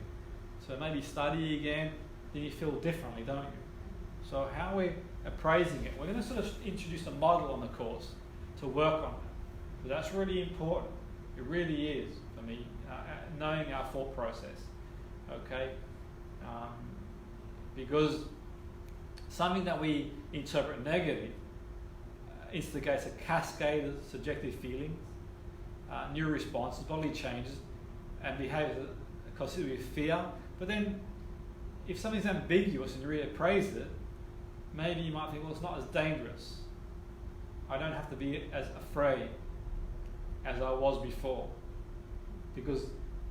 so maybe study again, then you feel differently, don't you? So how we're appraising it, we're going to sort of introduce a model on the course to work on it. So that's really important. It really is for me, knowing our thought process, okay? Because something that we interpret negative instigates a cascade of subjective feelings, new responses, bodily changes, and behaviours associated with fear. But then, if something's ambiguous and you reappraise it, maybe you might think, well, it's not as dangerous. I don't have to be as afraid as I was before. Because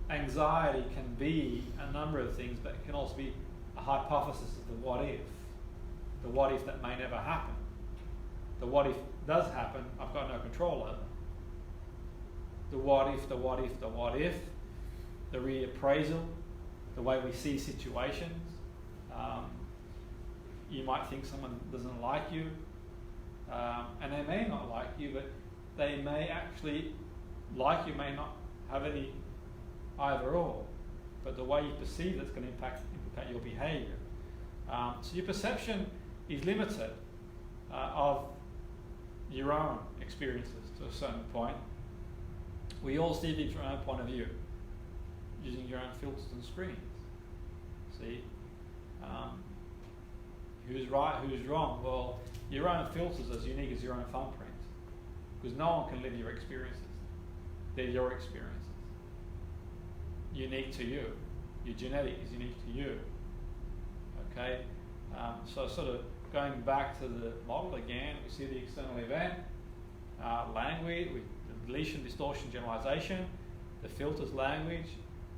anxiety can be a number of things, but it can also be a hypothesis of the what if. The what if that may never happen. The what if does happen, I've got no control over. The what if, the what if, the what if, the reappraisal, the way we see situations. You might think someone doesn't like you, and they may not like you, but they may actually like you, may not have any either or. But the way you perceive it's going to impact your behaviour. So your perception is limited of your own experiences to a certain point. We all see things from our own point of view, using your own filters and screens. See, who's right, who's wrong? Well, your own filters are as unique as your own thumbprint, because no one can live your experiences. They're your experiences, unique to you. Your genetic is unique to you. Okay, so sort of going back to the model again, we see the external event, language, with the deletion, distortion, generalization, the filters, language,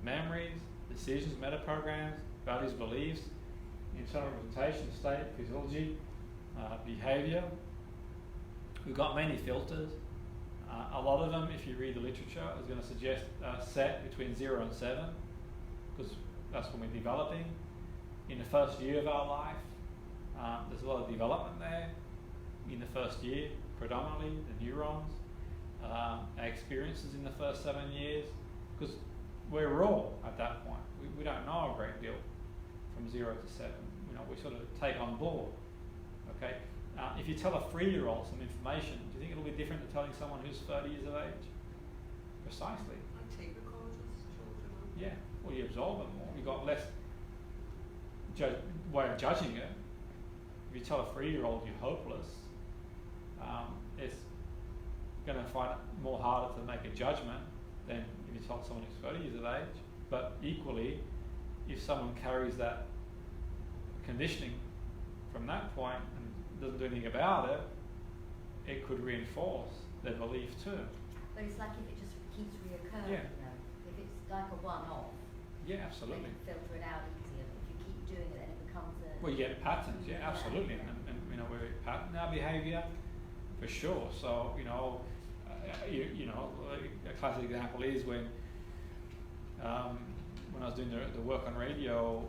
memories, decisions, metaprograms, values, beliefs, internal representation, state, physiology, behavior. We've got many filters. A lot of them, if you read the literature, is going to suggest set between 0 and 7, because that's when we're developing. In the first year of our life, there's a lot of development there. In the first year, predominantly, the neurons, our experiences in the first 7 years, because we're raw at that point. We don't know a great deal from 0 to 7. You know, we sort of take on board. Okay. If you tell a 3-year-old some information, do you think it'll be different to telling someone who's 30 years of age? Precisely. I take recorders, children. Yeah. Well, you absorb it more. You've got less way of judging it. If you tell a 3-year-old you're hopeless, it's going to find it more harder to make a judgment than if you tell someone who's 30 years of age. But equally, if someone carries that conditioning from that point and doesn't do anything about it, it could reinforce their belief too. But it's like if it just keeps reoccurring, Yeah. you know. If it's like a one-off, Yeah, they absolutely. can filter it out easier. But if you keep doing it, then it becomes a... Well, you get patterns, yeah, absolutely, and you know, we pattern our behaviour for sure. So you know, you know, a classic example is when I was doing the work on radio.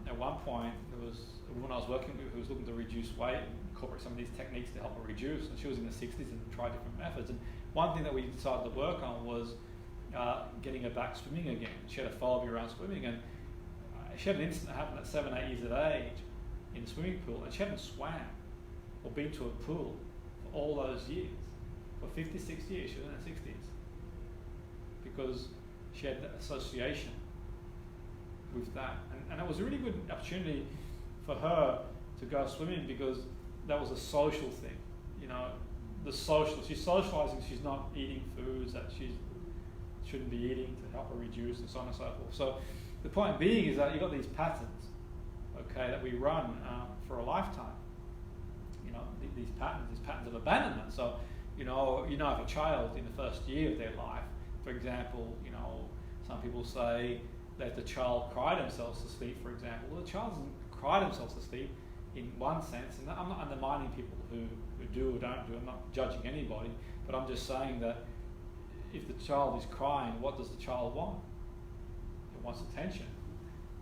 At one point, there was a woman I was working with who was looking to reduce weight and incorporate some of these techniques to help her reduce. And she was in the 60s and tried different methods. And one thing that we decided to work on was getting her back swimming again. She had a phobia around swimming, and she had an incident that happened at 7, 8 years of age in a swimming pool, and she hadn't swam or been to a pool for all those years. For 56 years, she was in her 60s, because she had that association with that. And it was a really good opportunity for her to go swimming, because that was a social thing. You know, she's socializing, she's not eating foods that she shouldn't be eating to help her reduce, and so on and so forth. So the point being is that you've got these patterns, okay, that we run for a lifetime. You know, these patterns of abandonment. So, you know, if a child in the first year of their life, for example, you know, some people say that the child cry themselves to sleep, for example. Well, the child doesn't cry themselves to sleep in one sense, and I'm not undermining people who do or don't do. I'm not judging anybody, but I'm just saying that if the child is crying, what does the child want? It wants attention.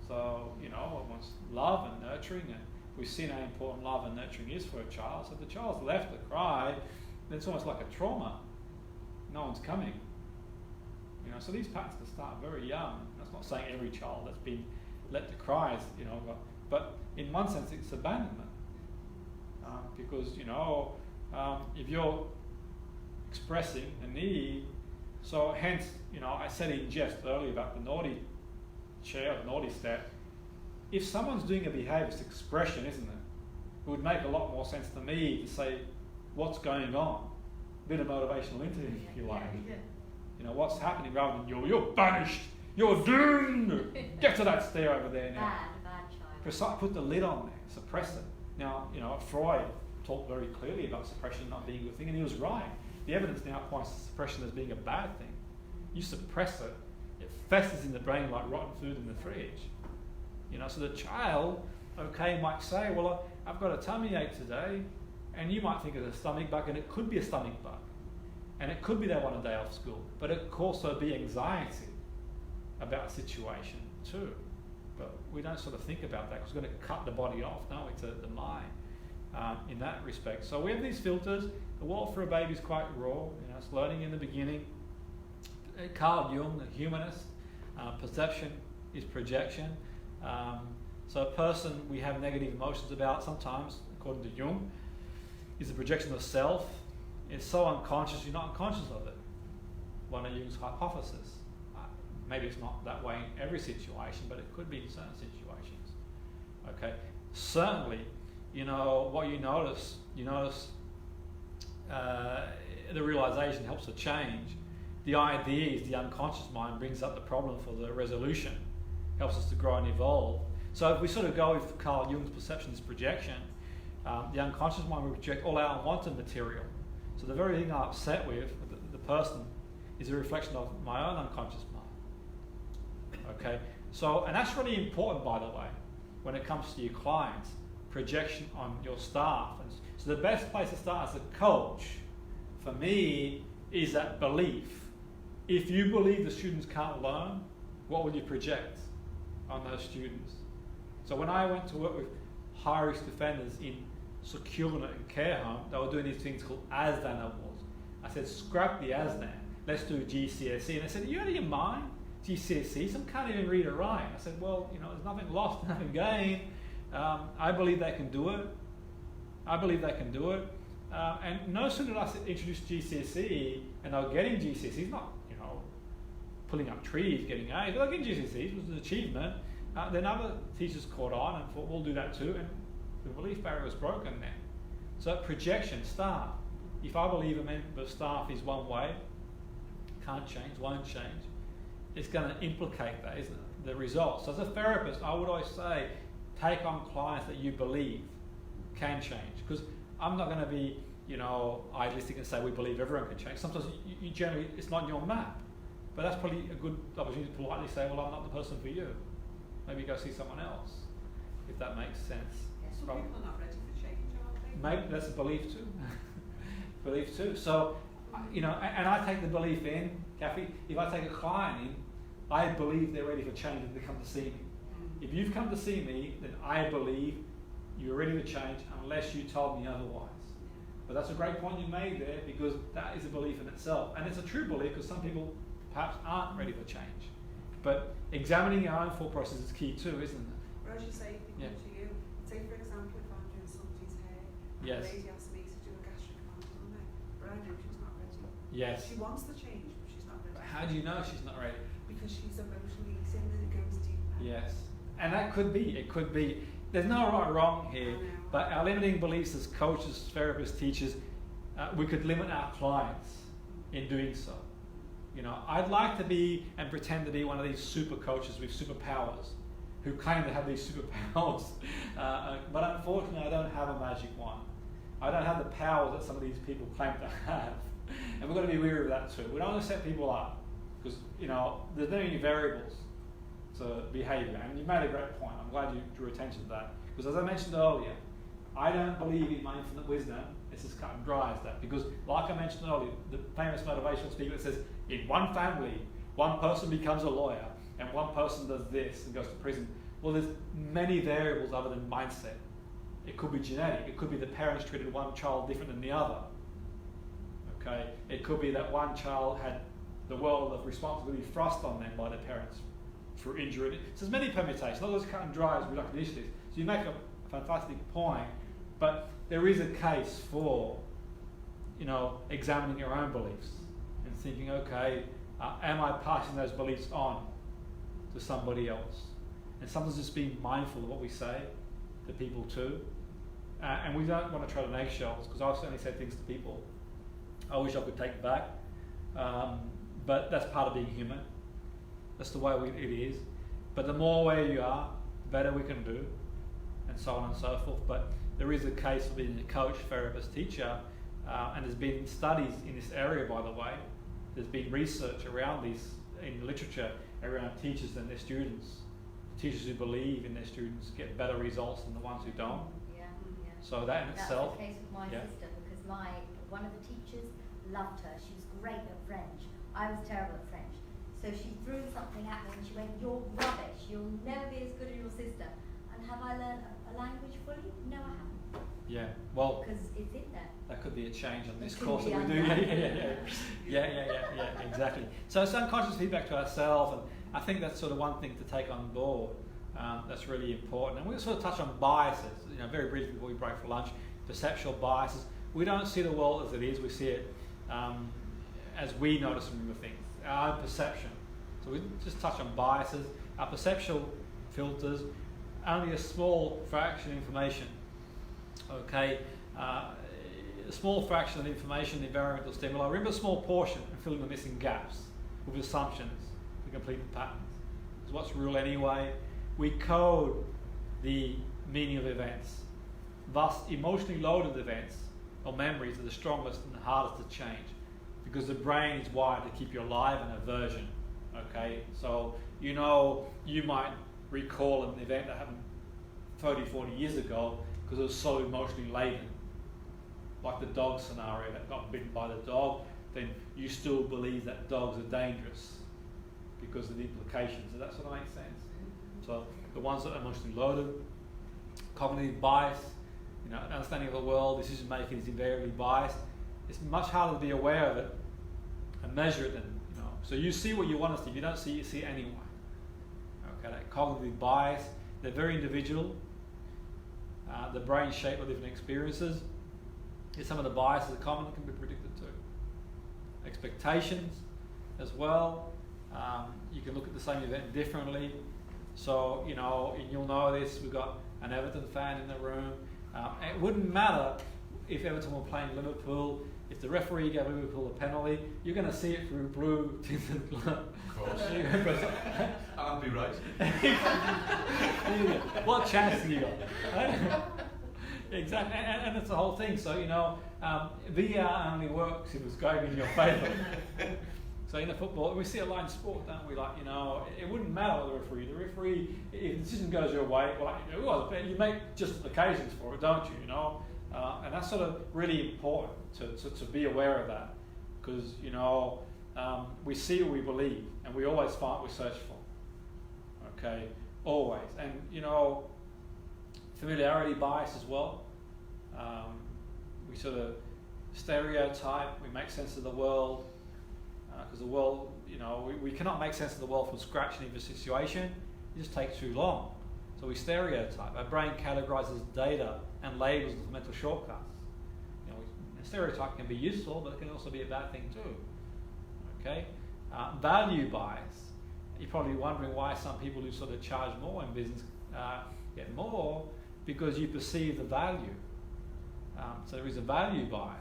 So, you know, it wants love and nurturing, and we've seen how important love and nurturing is for a child. So if the child's left to cry, then it's almost like a trauma. No one's coming. You know, so these patterns can start very young. That's not saying every child that's been let to cry is, you know, but in one sense it's abandonment. Because, you know, if you're expressing a need, so hence, you know, I said in jest earlier about the naughty chair, the naughty step. If someone's doing a behaviour, it's expression, isn't it? It would make a lot more sense to me to say, what's going on? A bit of motivational interviewing, if you like. Yeah. You know, what's happening, rather than you're banished, you're doomed, get to that stair over there now. Bad child. Put the lid on there, suppress it. Now, you know, Freud talked very clearly about suppression not being a good thing, and he was right. The evidence now points to suppression as being a bad thing. You suppress it, it festers in the brain like rotten food in the fridge. You know, so the child, okay, might say, well, I've got a tummy ache today, and you might think it's a stomach bug, and it could be a stomach bug. And it could be they want a day off school, but it could also be anxiety about a situation too. But we don't sort of think about that, because we're going to cut the body off, don't we, to the mind in that respect. So we have these filters. The world for a baby is quite raw. You know, it's learning in the beginning. Carl Jung, the humanist, perception is projection. So a person we have negative emotions about sometimes, according to Jung, is a projection of self. It's so unconscious, you're not unconscious of it. One of Jung's hypothesis. Maybe it's not that way in every situation, but it could be in certain situations. Okay, certainly, you know, what you notice the realization helps to change. The idea is the unconscious mind brings up the problem for the resolution, helps us to grow and evolve. So if we sort of go with Carl Jung's perception, this projection, the unconscious mind will project all our unwanted material. So the very thing I'm upset with, the person, is a reflection of my own unconscious mind. Okay, so, and that's really important, by the way, when it comes to your clients, projection on your staff. And so the best place to start as a coach, for me, is that belief. If you believe the students can't learn, what will you project on those students? So when I went to work with high-risk offenders in secure unit and care home, they were doing these things called ASDAN awards. I said, scrap the ASDAN, let's do GCSE. And they said, are you out of your mind? GCSE, some can't even read or write. I said, well, there's nothing lost, nothing gained. I believe they can do it. And no sooner did I introduce GCSE and they were getting GCSEs, not, pulling up trees, getting A's, but they're getting GCSEs, it was an achievement. Then other teachers caught on and thought, we'll do that too, and the belief barrier was broken then. So projection, staff. If I believe a member of staff is one way, can't change, won't change, it's going to implicate that, isn't it? The results. So as a therapist, I would always say, take on clients that you believe can change. Because I'm not going to be, idealistic and say we believe everyone can change. Sometimes you generally, it's not in your map. But that's probably a good opportunity to politely say, well, I'm not the person for you. Maybe go see someone else, if that makes sense. Some people are not ready for change, are they? Maybe that's a belief too. So, and I take the belief in, Kathy, if I take a client in, I believe they're ready for change and they come to see me. If you've come to see me, then I believe you're ready to change unless you told me otherwise. But that's a great point you made there, because that is a belief in itself. And it's a true belief, because some people perhaps aren't ready for change. But examining your own thought process is key too, isn't it? Or as you say, they come to you. Say, for example, if I'm doing somebody's hair, and Yes. the lady asked me to do a gastric implant on it, but I know she's not ready. Yes. She wants the change, but she's not ready. How do you know she's not ready? Because she's emotionally saying that it goes deeper. Yes. And that could be, there's no right or wrong here, but our limiting beliefs as coaches, therapists, teachers, we could limit our clients in doing so. I'd like to be and pretend to be one of these super coaches with superpowers who claim to have these superpowers. But unfortunately, I don't have a magic wand. I don't have the powers that some of these people claim to have. And we've got to be wary of that too. We don't want to set people up because, there's many variables to behaviour. And you made a great point. I'm glad you drew attention to that. Because as I mentioned earlier, I don't believe in my infinite wisdom. It's as cut and dry as that. Because like I mentioned earlier, the famous motivational speaker that says, in one family, one person becomes a lawyer and one person does this and goes to prison. Well, there's many variables other than mindset. It could be genetic. It could be the parents treated one child different than the other. Okay. It could be that one child had the world of responsibility thrust on them by their parents through injury. So there's many permutations. Not as cut and dry as we like to initially. So you make a fantastic point, but there is a case for, examining your own beliefs and thinking, okay, am I passing those beliefs on to somebody else? And sometimes just being mindful of what we say to people too. And we don't want to tread on eggshells, because I've certainly said things to people I wish I could take back. But that's part of being human. That's the way it is. But the more aware you are, the better we can do, and so on and so forth. But there is a case for being a coach, therapist, teacher, and there's been studies in this area, by the way. There's been research around this in the literature around teachers and their students. Teachers who believe in their students get better results than the ones who don't. Yeah. So that in itself. That's the case with my sister, because one of the teachers loved her. She was great at French. I was terrible at French. So she threw something at me and she went, "You're rubbish. You'll never be as good as your sister." And have I learned a language fully? No, I haven't. Yeah. Well, because it's in there. that could be a change on this It could course be that we do. undone. Yeah, exactly. So it's unconscious feedback to ourselves, and I think that's sort of one thing to take on board. That's really important. And we'll sort of touch on biases, very briefly before we break for lunch. Perceptual biases. We don't see the world as it is. We see it as we notice and remember things. Our own perception. So we just touch on biases. Our perceptual filters. Only a small fraction of information. Okay. A small fraction of information, the environmental stimuli. Remember a small portion and filling the missing gaps with assumptions to complete the patterns. Because what's real anyway? We code the meaning of events. Thus, emotionally loaded events or memories are the strongest and the hardest to change, because the brain is wired to keep you alive in aversion. Okay, so you might recall an event that happened 30, 40 years ago because it was so emotionally laden. Like the dog scenario that got bitten by the dog. then you still believe that dogs are dangerous because of the implications. Does that sort of make sense? So the ones that are emotionally loaded, cognitive bias, understanding of the world, decision making is invariably biased. It's much harder to be aware of it and measure it than, So you see what you want to see. If you don't see it, you see it anyway. Okay, that cognitive bias, they're very individual. The brain shaped by different experiences. Some of the biases are common and can be predicted too. Expectations as well. You can look at the same event differently. So, and you'll know this, we've got an Everton fan in the room. It wouldn't matter if Everton were playing Liverpool. If the referee gave Liverpool a penalty, you're going to see it through blue tinted glass. Of course. I'll be right. What chance have you got? Exactly, and it's the whole thing. So, VR only works if it's going in your favour. So in the football, we see a lot in sport, don't we? Like, it wouldn't matter the referee. The referee, if the decision goes your way, you make justifications for it, don't you? And that's sort of really important to be aware of that, because we see what we believe, and we always find what we search for. Okay, always, and familiarity bias as well. We sort of stereotype. We make sense of the world. Because the world, we cannot make sense of the world from scratch in every situation. It just takes too long. So we stereotype. Our brain categorizes data and labels as mental shortcuts. A stereotype can be useful, but it can also be a bad thing too. Okay? Value bias. You're probably wondering why some people who sort of charge more in business get more, because you perceive the value. So there is a value bias.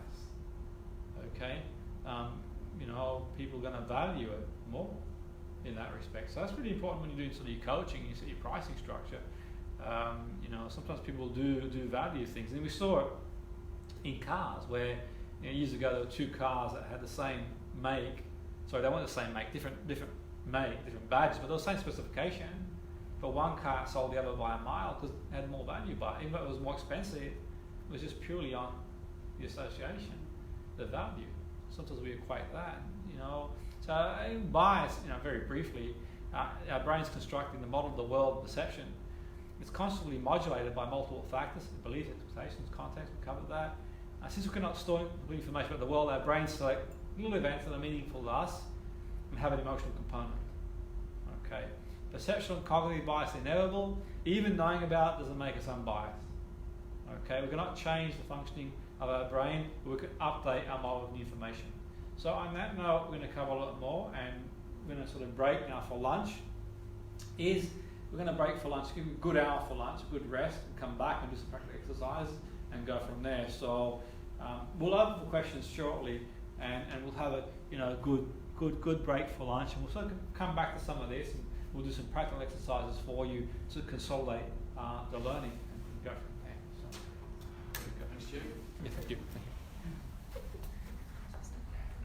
Okay? People are going to value it more in that respect. So that's really important when you're doing sort of your coaching, you see your pricing structure. Sometimes people do value things. And we saw it in cars where years ago there were two cars that had the same make. Sorry, they weren't the same make, different make, different badges, but they were the same specification. But one car sold the other by a mile because it had more value. But even though it was more expensive, it was just purely on the association, the value. Sometimes we equate that, So bias, very briefly, our brain's constructing the model of the world perception. It's constantly modulated by multiple factors: beliefs, expectations, context. We covered that. Since we cannot store information about the world, our brains select little events that are meaningful to us and have an emotional component. Okay, perceptual and cognitive bias is inevitable. Even knowing about it doesn't make us unbiased. Okay, we cannot change the functioning of our brain, but we can update our model of new information. So on that note, we're going to cover a lot more, and we're going to sort of break now for lunch. We're going to break for lunch, give a good hour for lunch, a good rest, and come back and do some practical exercises and go from there. So we'll open for questions shortly, and we'll have a good break for lunch, and we'll sort of come back to some of this, and we'll do some practical exercises for you to consolidate the learning and go from there.